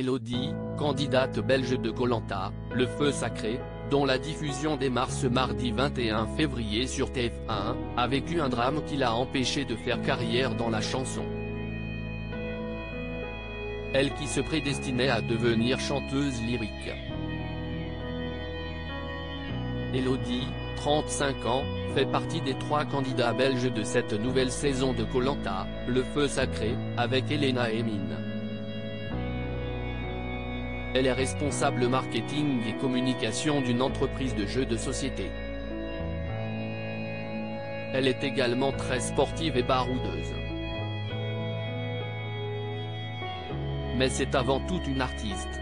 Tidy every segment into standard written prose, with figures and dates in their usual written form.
Elodie, candidate belge de Koh Lanta, Le Feu Sacré, dont la diffusion démarre ce mardi 21 février sur TF1, a vécu un drame qui l'a empêché de faire carrière dans la chanson. Elle qui se prédestinait à devenir chanteuse lyrique. Elodie, 35 ans, fait partie des 3 candidats belges de cette nouvelle saison de Koh Lanta, Le Feu Sacré, avec Elena Emine. Elle est responsable marketing et communication d'une entreprise de jeux de société. Elle est également très sportive et baroudeuse. Mais c'est avant tout une artiste.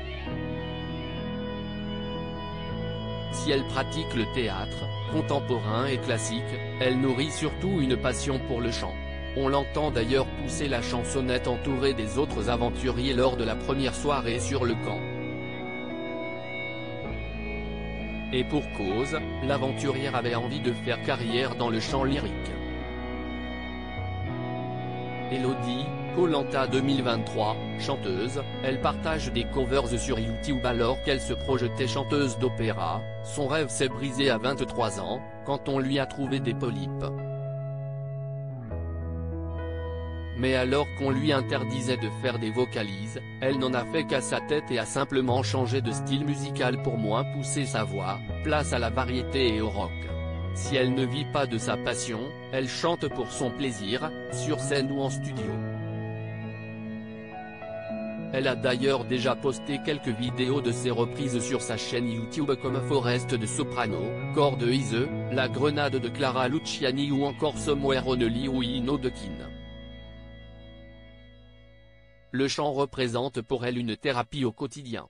Si elle pratique le théâtre, contemporain et classique, elle nourrit surtout une passion pour le chant. On l'entend d'ailleurs pousser la chansonnette entourée des autres aventuriers lors de la première soirée sur le camp. Et pour cause, l'aventurière avait envie de faire carrière dans le chant lyrique. Elodie, Koh Lanta 2023, chanteuse, elle partage des covers sur YouTube alors qu'elle se projetait chanteuse d'opéra. Son rêve s'est brisé à 23 ans, quand on lui a trouvé des polypes. Mais alors qu'on lui interdisait de faire des vocalises, elle n'en a fait qu'à sa tête et a simplement changé de style musical pour moins pousser sa voix, place à la variété et au rock. Si elle ne vit pas de sa passion, elle chante pour son plaisir, sur scène ou en studio. Elle a d'ailleurs déjà posté quelques vidéos de ses reprises sur sa chaîne YouTube comme Forest de Soprano, Cor de Ise, La Grenade de Clara Luciani ou encore Somewhere Only ou I Know de Kin. Le chant représente pour elle une thérapie au quotidien.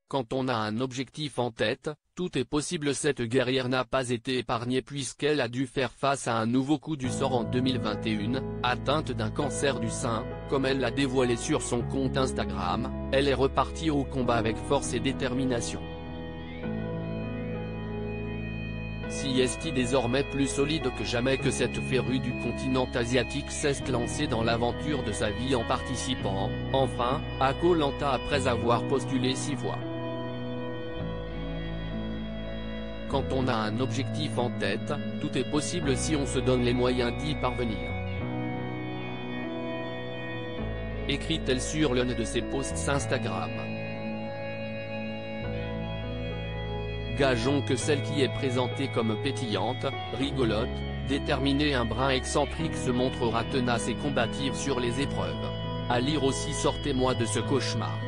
Quand on a un objectif en tête, tout est possible. Cette guerrière n'a pas été épargnée puisqu'elle a dû faire face à un nouveau coup du sort en 2021, atteinte d'un cancer du sein, comme elle l'a dévoilé sur son compte Instagram, elle est repartie au combat avec force et détermination. Si est désormais plus solide que jamais que cette férue du continent asiatique s'est lancée dans l'aventure de sa vie en participant, enfin, à Koh Lanta après avoir postulé 6 fois. Quand on a un objectif en tête, tout est possible si on se donne les moyens d'y parvenir. Écrit-elle sur l'un de ses posts Instagram. Gageons que celle qui est présentée comme pétillante, rigolote, déterminée, un brin excentrique se montrera tenace et combative sur les épreuves. À lire aussi Sortez-moi de ce cauchemar.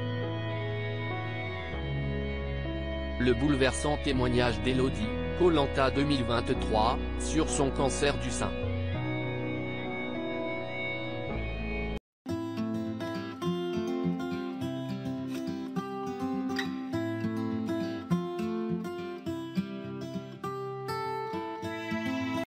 Le bouleversant témoignage d'Elodie, Koh Lanta 2023, sur son cancer du sein.